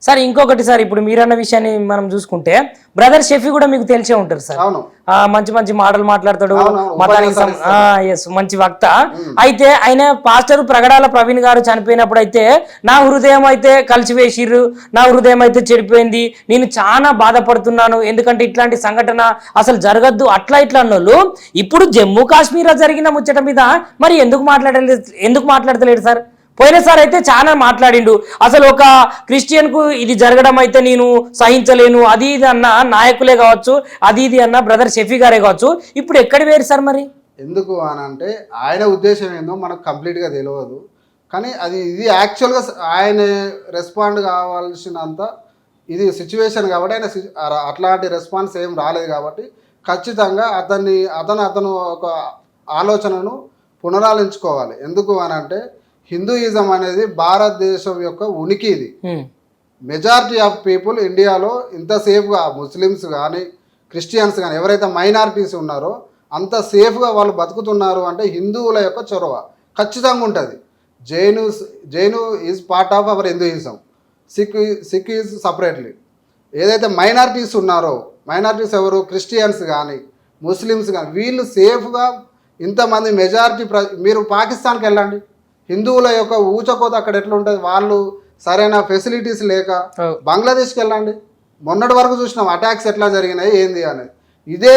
Sir ఇంకొకటి sir, ఇప్పుడు మీరన్న విషయాన్ని మనం చూసుకుంటే బ్రదర్ షెఫీ కూడా మీకు తెలిసే ఉంటారు సార్. మంచి మంచి మాటలు మాట్లాడతాడు, మతానికి మంచి వక్త. అయితే ఆయన పాస్టర్ ప్రగడాల ప్రవీణ్ గారు చనిపోయినప్పుడు అయితే నా హృదయం అయితే కలిసివేసిర్రు, నా హృదయం అయితే చెడిపోయింది, నేను చాలా బాధపడుతున్నాను, ఎందుకంటే ఇట్లాంటి సంఘటన అసలు జరగద్దు అట్లా ఇట్లా అన్నోళ్ళు ఇప్పుడు జమ్మూ కాశ్మీర్ లో జరిగిన ముచ్చట మీద మరి ఎందుకు మాట్లాడతలేడు సార్? పోయినసారి అయితే చాలా మాట్లాడిండు, అసలు ఒక క్రిస్టియన్ కు ఇది జరగడం అయితే నేను సహించలేను అది ఇది అన్న నాయకులే కావచ్చు, అది ఇది అన్న బ్రదర్ షెఫీ గారే కావచ్చు. ఇప్పుడు ఎక్కడ వేరు సార్? మరి ఎందుకు అని అంటే ఆయన ఉద్దేశం ఏందో మనకు కంప్లీట్గా తెలియదు, కానీ ఇది యాక్చువల్గా ఆయన రెస్పాండ్ కావాల్సినంత ఇది సిచ్యువేషన్ కాబట్టి ఆయన అట్లాంటి రెస్పాన్స్ ఏం రాలేదు కాబట్టి ఖచ్చితంగా అతను ఒక ఆలోచనను పునరాలించుకోవాలి. ఎందుకు అని అంటే హిందూయిజం అనేది భారతదేశం యొక్క ఉనికి. ఇది మెజారిటీ ఆఫ్ పీపుల్ ఇండియాలో ఇంత సేఫ్గా ముస్లిమ్స్ కానీ క్రిస్టియన్స్ కానీ ఎవరైతే మైనారిటీస్ ఉన్నారో అంత సేఫ్గా వాళ్ళు బతుకుతున్నారు అంటే హిందువుల యొక్క చొరవ ఖచ్చితంగా ఉంటుంది. Jain is part of our Hinduism, Sikh is separately. ఏదైతే మైనారిటీస్ ఉన్నారో, మైనారిటీస్ ఎవరు, క్రిస్టియన్స్ కానీ ముస్లిమ్స్ కానీ, వీళ్ళు సేఫ్గా ఇంతమంది మెజారిటీ మీరు పాకిస్తాన్కి వెళ్ళండి, హిందువుల యొక్క ఊచకోత అక్కడ ఎట్లా ఉంటుంది, వాళ్ళు సరైన ఫెసిలిటీస్ లేక. బంగ్లాదేశ్కి వెళ్ళండి, మొన్నటి వరకు చూసినాం అటాక్స్ ఎట్లా జరిగినాయి ఏంది అనేది. ఇదే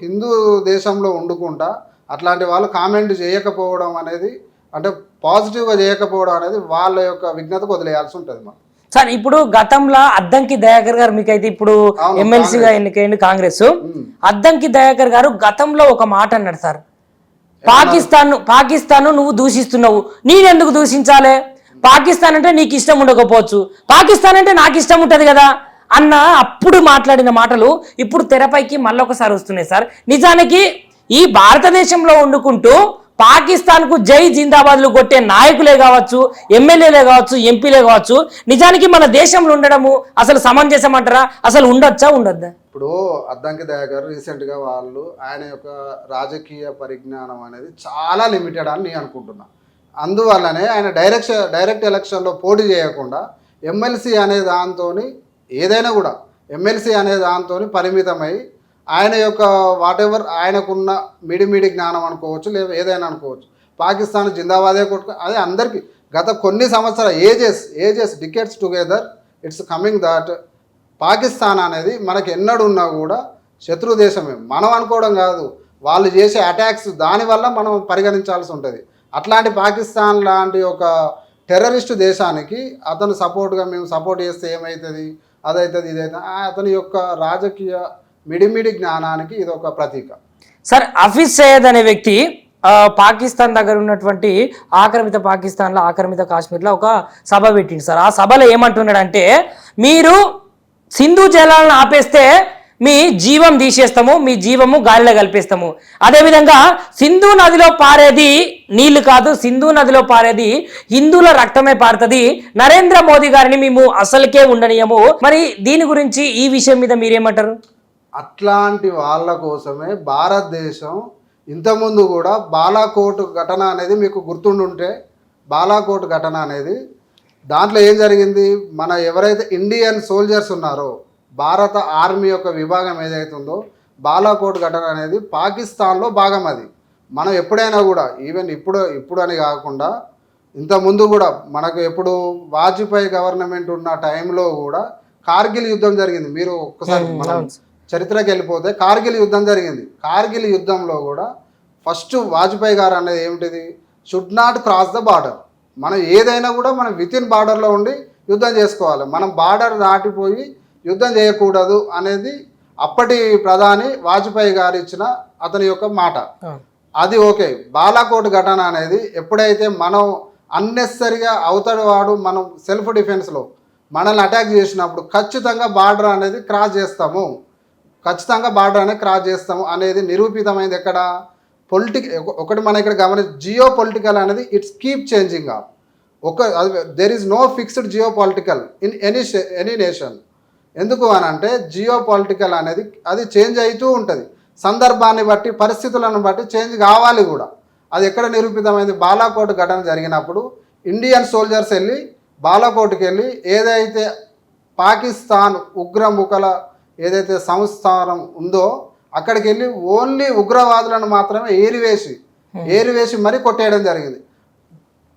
హిందూ దేశంలో వండుకుంటా అట్లాంటి వాళ్ళు కామెంట్ చేయకపోవడం అనేది, అంటే పాజిటివ్గా చేయకపోవడం అనేది వాళ్ళ యొక్క విఘ్నతకు వదిలేయాల్సి ఉంటుంది మనం. సార్ ఇప్పుడు గతంలో అద్దంకి దయాకర్ గారు మీకైతే ఇప్పుడు ఎమ్మెల్సీగా ఎన్నికైంది కాంగ్రెస్, అద్దంకి దయాకర్ గారు గతంలో ఒక మాట అన్నాడు సార్, పాకిస్తాన్ నువ్వు దూషిస్తున్నావు, నేనెందుకు దూషించాలి, పాకిస్తాన్ అంటే నీకు ఇష్టం ఉండకపోవచ్చు, పాకిస్తాన్ అంటే నాకు ఇష్టం ఉంటుంది కదా అన్న అప్పుడు మాట్లాడిన మాటలు ఇప్పుడు తెరపైకి మళ్ళొకసారి వస్తున్నాయి సార్. నిజానికి ఈ భారతదేశంలో వండుకుంటూ పాకిస్తాన్కు జై జిందాబాద్లు కొట్టే నాయకులే కావచ్చు, ఎమ్మెల్యేలే కావచ్చు, ఎంపీలే కావచ్చు, నిజానికి మన దేశంలో ఉండడము అసలు సమంజసం అంటారా? అసలు ఉండొచ్చా ఉండద్దా? ఇప్పుడు అద్దంకి దయాకర్ రీసెంట్గా ఆయన యొక్క రాజకీయ పరిజ్ఞానం అనేది చాలా లిమిటెడ్ అని నేను అనుకుంటున్నా. అందువల్లనే ఆయన డైరెక్ట్ ఎలక్షన్లో పోటీ చేయకుండా ఎమ్మెల్సీ అనే దాంతో ఏదైనా కూడా ఎమ్మెల్సీ అనే దాంతో పరిమితమై ఆయన యొక్క వాటెవర్ ఆయనకున్న మిడిమిడి జ్ఞానం అనుకోవచ్చు, లేదా ఏదైనా అనుకోవచ్చు, పాకిస్తాన్ జిందాబాదే అదే అందరికీ గత కొన్ని సంవత్సరాలు ages decades together it's coming that Pakistan అనేది మనకి ఎన్నడున్నా కూడా శత్రు దేశమే. మనం అనుకోవడం కాదు, వాళ్ళు చేసే అటాక్స్ దానివల్ల మనం పరిగణించాల్సి ఉంటుంది. అట్లాంటి పాకిస్తాన్ లాంటి ఒక టెర్రరిస్ట్ దేశానికి అతను సపోర్ట్గా మేము సపోర్ట్ చేస్తే ఏమవుతుంది, అదవుతుంది ఇదైతే అతని యొక్క రాజకీయ మిడిమిడి జ్ఞానానికి ఇది ఒక ప్రతీక. సార్ హఫీజ్ సయ్యద్ అనే వ్యక్తి పాకిస్తాన్ దగ్గర ఉన్నటువంటి ఆక్రమిత పాకిస్తాన్లో ఆక్రమిత కాశ్మీర్లో ఒక సభ పెట్టింది సార్. ఆ సభలో ఏమంటున్నాడంటే, మీరు సింధు జలాలను ఆపేస్తే మీ జీవం తీసేస్తాము, మీ జీవము గాలిలో కలిపేస్తాము, అదేవిధంగా సింధు నదిలో పారేది నీళ్లు కాదు, సింధు నదిలో పారేది హిందువుల రక్తమే పారుతుంది, నరేంద్ర మోదీ గారిని మేము అసలుకే ఉండనియము. మరి దీని గురించి ఈ విషయం మీద మీరేమంటారు? అట్లాంటి వాళ్ళ కోసమే భారతదేశం ఇంతకుముందు కూడా బాలాకోట్ ఘటన అనేది మీకు గుర్తుండుంటే, బాలాకోట్ ఘటన అనేది దాంట్లో ఏం జరిగింది, మన ఎవరైతే ఇండియన్ సోల్జర్స్ ఉన్నారో భారత ఆర్మీ యొక్క విభాగం ఏదైతుందో బాలాకోట్ ఘటన అనేది పాకిస్తాన్లో భాగం. అది మనం ఎప్పుడైనా కూడా ఈవెన్ ఇప్పుడు అని కాకుండా ఇంతకుముందు కూడా మనకు ఎప్పుడు వాజ్పేయి గవర్నమెంట్ ఉన్న టైంలో కూడా కార్గిల్ యుద్ధం జరిగింది. మీరు ఒక్కసారి మనం చరిత్రకి వెళ్ళిపోతే కార్గిల్ యుద్ధం జరిగింది. కార్గిల్ యుద్ధంలో కూడా ఫస్ట్ వాజ్పేయి గారు అనేది ఏమిటిది, should not cross the border. మనం ఏదైనా కూడా మనం విత్ ఇన్ బార్డర్లో ఉండి యుద్ధం చేసుకోవాలి, మనం బార్డర్ దాటిపోయి యుద్ధం చేయకూడదు అనేది అప్పటి ప్రధాని వాజ్పేయి గారు ఇచ్చిన అతని యొక్క మాట. అది ఓకే. బాలాకోట్ ఘటన అనేది ఎప్పుడైతే మనం అన్నెసరిగా అవతడి వాడు మనం సెల్ఫ్ డిఫెన్స్లో మనల్ని అటాక్ చేసినప్పుడు ఖచ్చితంగా బార్డర్ అనేది క్రాస్ చేస్తాము, అనేది నిరూపితమైంది. ఎక్కడ ఒకటి మన ఇక్కడ జియో పొలిటికల్ అనేది it's keep changing up. There is no fixed geo political in any nation. ఎందుకు అని అంటే జియో పొలిటికల్ అనేది అది చేంజ్ అవుతూ ఉంటుంది, సందర్భాన్ని బట్టి పరిస్థితులను బట్టి చేంజ్ కావాలి కూడా. అది ఎక్కడ నిరూపితమైంది, బాలాకోట్ ఘటన జరిగినప్పుడు ఇండియన్ సోల్జర్స్ వెళ్ళి బాలాకోట్కి వెళ్ళి ఏదైతే పాకిస్తాన్ ఉగ్రముఖల ఏదైతే సంస్థానం ఉందో అక్కడికి వెళ్ళి ఓన్లీ ఉగ్రవాదులను మాత్రమే ఏరివేసి మరీ కొట్టేయడం జరిగింది.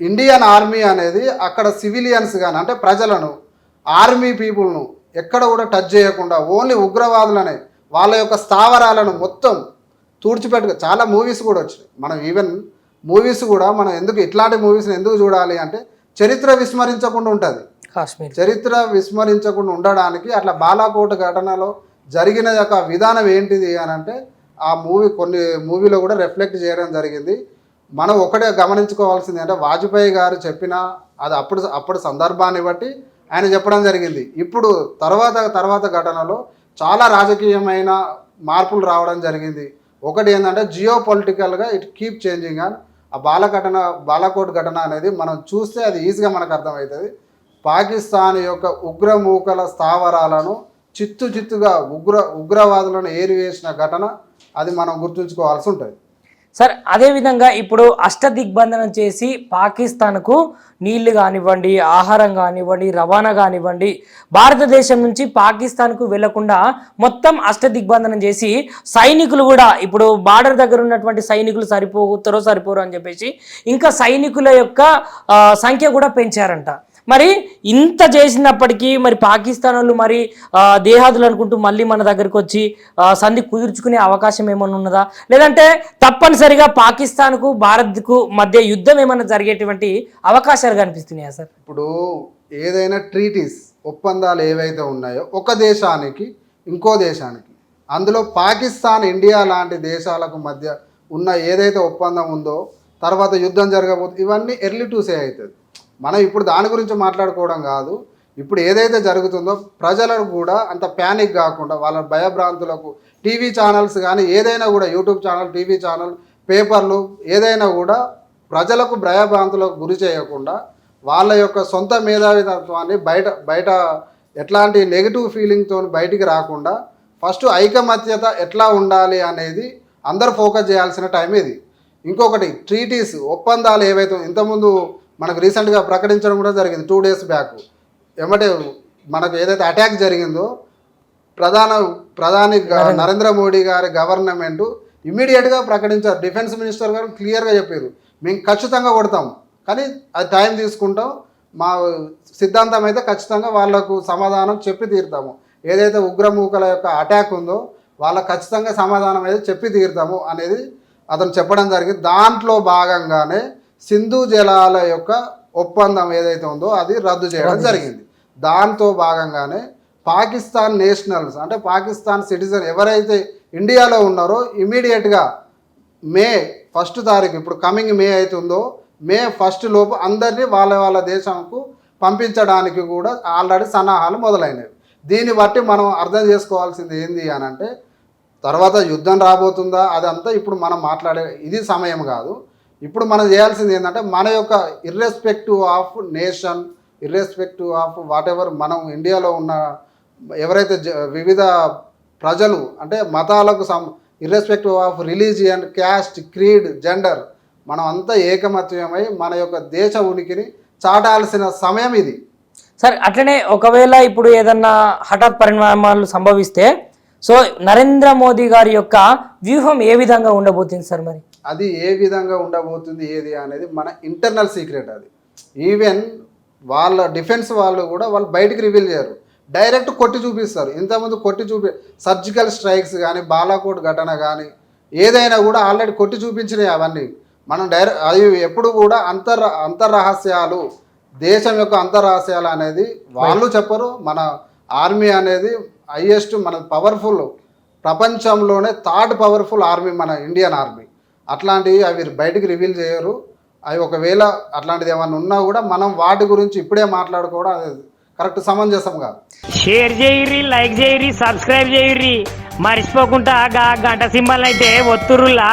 ఇండియన్ ఆర్మీ అనేది అక్కడ సివిలియన్స్ కానీ అంటే ప్రజలను ఆర్మీ పీపుల్ను ఎక్కడ కూడా టచ్ చేయకుండా ఓన్లీ ఉగ్రవాదులనే వాళ్ళ యొక్క స్థావరాలను మొత్తం తుడిచిపెట్టుకు చాలా మూవీస్ కూడా వచ్చినాయి. మనం ఈవెన్ మూవీస్ కూడా మనం ఎందుకు ఇట్లాంటి మూవీస్ని ఎందుకు చూడాలి అంటే చరిత్ర విస్మరించకుండా ఉంటుంది. చరిత్ర విస్మరించకుండా ఉండడానికి అట్లా బాలాకోట్ ఘటనలో జరిగిన యొక్క విధానం ఏంటిది అని అంటే ఆ కొన్ని మూవీలో కూడా రిఫ్లెక్ట్ చేయడం జరిగింది. మనం ఒకటే గమనించుకోవాల్సింది అంటే వాజ్పేయి గారు చెప్పిన అది అప్పుడు సందర్భాన్ని బట్టి ఆయన చెప్పడం జరిగింది. ఇప్పుడు తర్వాత ఘటనలో చాలా రాజకీయమైన మార్పులు రావడం జరిగింది. ఒకటి ఏంటంటే జియో పొలిటికల్గా ఇట్ కీప్ చేంజింగ్ అని ఆ బాలాకోట్ ఘటన అనేది మనం చూస్తే అది ఈజీగా మనకు అర్థమవుతుంది. పాకిస్తాన్ యొక్క ఉగ్రమూకల స్థావరాలను చిత్తుగా ఉగ్రవాదులను ఏరివేసిన ఘటన అది మనం గుర్తుంచుకోవాల్సి ఉంటుంది. సార్ అదేవిధంగా ఇప్పుడు అష్టదిగ్బంధనం చేసి పాకిస్తాన్కు నీళ్లు కానివ్వండి, ఆహారం కానివ్వండి, రవాణా కానివ్వండి, భారతదేశం నుంచి పాకిస్తాన్కు వెళ్లకుండా మొత్తం అష్టదిగ్బంధనం చేసి సైనికులు కూడా ఇప్పుడు బార్డర్ దగ్గర ఉన్నటువంటి సైనికులు సరిపోరు అని చెప్పేసి ఇంకా సైనికుల యొక్క సంఖ్య కూడా పెంచారంట. మరి ఇంత చేసినప్పటికీ మరి పాకిస్తాన్ వాళ్ళు మరి దేహాదులు అనుకుంటూ మళ్ళీ మన దగ్గరికి వచ్చి సంధి కుదుర్చుకునే అవకాశం ఏమైనా ఉన్నదా, లేదంటే తప్పనిసరిగా పాకిస్తాన్కు భారత్కు మధ్య యుద్ధం ఏమైనా జరిగేటువంటి అవకాశాలు కనిపిస్తున్నాయా సార్? ఇప్పుడు ఏదైనా ట్రీటీస్ ఒప్పందాలు ఏవైతే ఉన్నాయో ఒక దేశానికి ఇంకో దేశానికి, అందులో పాకిస్తాన్ ఇండియా లాంటి దేశాలకు మధ్య ఉన్న ఏదైతే ఒప్పందం ఉందో తర్వాత యుద్ధం జరగబోతుంది, ఇవన్నీ ఎర్లీ టు సే అవుతుంది. మనం ఇప్పుడు దాని గురించి మాట్లాడుకోవడం కాదు. ఇప్పుడు ఏదైతే జరుగుతుందో ప్రజలకు కూడా అంత ప్యానిక్ కాకుండా వాళ్ళ భయభ్రాంతులకు టీవీ ఛానల్స్ కానీ ఏదైనా కూడా యూట్యూబ్ ఛానల్, టీవీ ఛానల్, పేపర్లు ఏదైనా కూడా ప్రజలకు భయభ్రాంతులకు గురి చేయకుండా వాళ్ళ యొక్క సొంత మేధావితత్వాన్ని బయట ఎట్లాంటి నెగిటివ్ ఫీలింగ్తో బయటికి రాకుండా ఫస్ట్ ఐకమత్యత ఎట్లా ఉండాలి అనేది అందరూ ఫోకస్ చేయాల్సిన టైం ఇది. ఇంకొకటి ట్రీటీస్ ఒప్పందాలు ఏవైతే ఇంతకుముందు మనకు రీసెంట్గా ప్రకటించడం కూడా జరిగింది 2 days బ్యాక్. ఏమంటే మనకు ఏదైతే అటాక్ జరిగిందో ప్రధాని నరేంద్ర మోడీ గారి గవర్నమెంట్ ఇమీడియట్గా ప్రకటించారు. డిఫెన్స్ మినిస్టర్ గారు క్లియర్గా చెప్పారు, మేము ఖచ్చితంగా కొడతాం కానీ అది టైం తీసుకుంటాం, మా సిద్ధాంతం అయితే ఖచ్చితంగా వాళ్లకు సమాధానం చెప్పి తీరుతాము. ఏదైతే ఉగ్రమూకల యొక్క అటాక్ ఉందో వాళ్ళకు ఖచ్చితంగా సమాధానం అయితే చెప్పి తీరుతాము అనేది అతను చెప్పడం జరిగింది. దాంట్లో భాగంగానే సింధు జలాల యొక్క ఒప్పందం ఏదైతే ఉందో అది రద్దు చేయడం జరిగింది. దాంతో భాగంగానే పాకిస్తాన్ నేషనల్స్ అంటే పాకిస్తాన్ సిటిజన్ ఎవరైతే ఇండియాలో ఉన్నారో ఇమీడియట్గా May 1 ఇప్పుడు కమింగ్ మే అవుతుందో May 1 లోపు అందరినీ వాళ్ళ దేశంకు పంపించడానికి కూడా ఆల్రెడీ సన్నాహాలు మొదలైనవి. దీన్ని బట్టి మనం అర్థం చేసుకోవాల్సింది ఏంది అని అంటే తర్వాత యుద్ధం రాబోతుందా అదంతా ఇప్పుడు మనం మాట్లాడే ఇది సమయం కాదు. ఇప్పుడు మనం చేయాల్సింది ఏంటంటే మన యొక్క irrespective of nation, irrespective of what ever మనం ఇండియాలో ఉన్న ఎవరైతే వివిధ ప్రజలు అంటే మతాలకు irrespective of religion, caste, creed, gender మనం అంతా ఏకమత్యమై మన యొక్క దేశ ఉనికిని చాటాల్సిన సమయం ఇది. సార్ అట్లనే ఒకవేళ ఇప్పుడు ఏదన్నా హఠాత్ పరిణామాలు సంభవిస్తే సో నరేంద్ర మోదీ గారి యొక్క వ్యూహం ఏ విధంగా ఉండబోతుంది సార్? మరి అది ఏ విధంగా ఉండబోతుంది ఏది అనేది మన ఇంటర్నల్ సీక్రెట్. అది ఈవెన్ వాళ్ళ డిఫెన్స్ వాళ్ళు కూడా వాళ్ళు బయటికి రివీల్ చేయరు, డైరెక్ట్ కొట్టి చూపిస్తారు. ఇంతకుముందు కొట్టి సర్జికల్ స్ట్రైక్స్ కానీ బాలాకోట్ ఘటన కానీ ఏదైనా కూడా ఆల్రెడీ కొట్టి చూపించినాయి. అవన్నీ మనం అవి ఎప్పుడు కూడా అంతర్రహస్యాలు, దేశం యొక్క అంతర్రహస్యాలు అనేది వాళ్ళు చెప్పరు. మన ఆర్మీ అనేది హైయెస్ట్ మన పవర్ఫుల్ ప్రపంచంలోనే 3rd పవర్ఫుల్ ఆర్మీ మన ఇండియన్ ఆర్మీ. అట్లాంటివి అవి బయటికి రివీల్ చేయరు. అవి ఒకవేళ అట్లాంటిది ఏమన్నా ఉన్నా కూడా మనం వాటి గురించి ఇప్పుడే మాట్లాడుకోవడం అది కరెక్ట్ సమంజసం కాదు. షేర్ చేయరి, లైక్ చేయరి, సబ్స్క్రైబ్ చేయరి, మర్చిపోకుండా గంట సింబల్ అయితే ఒత్తురులా.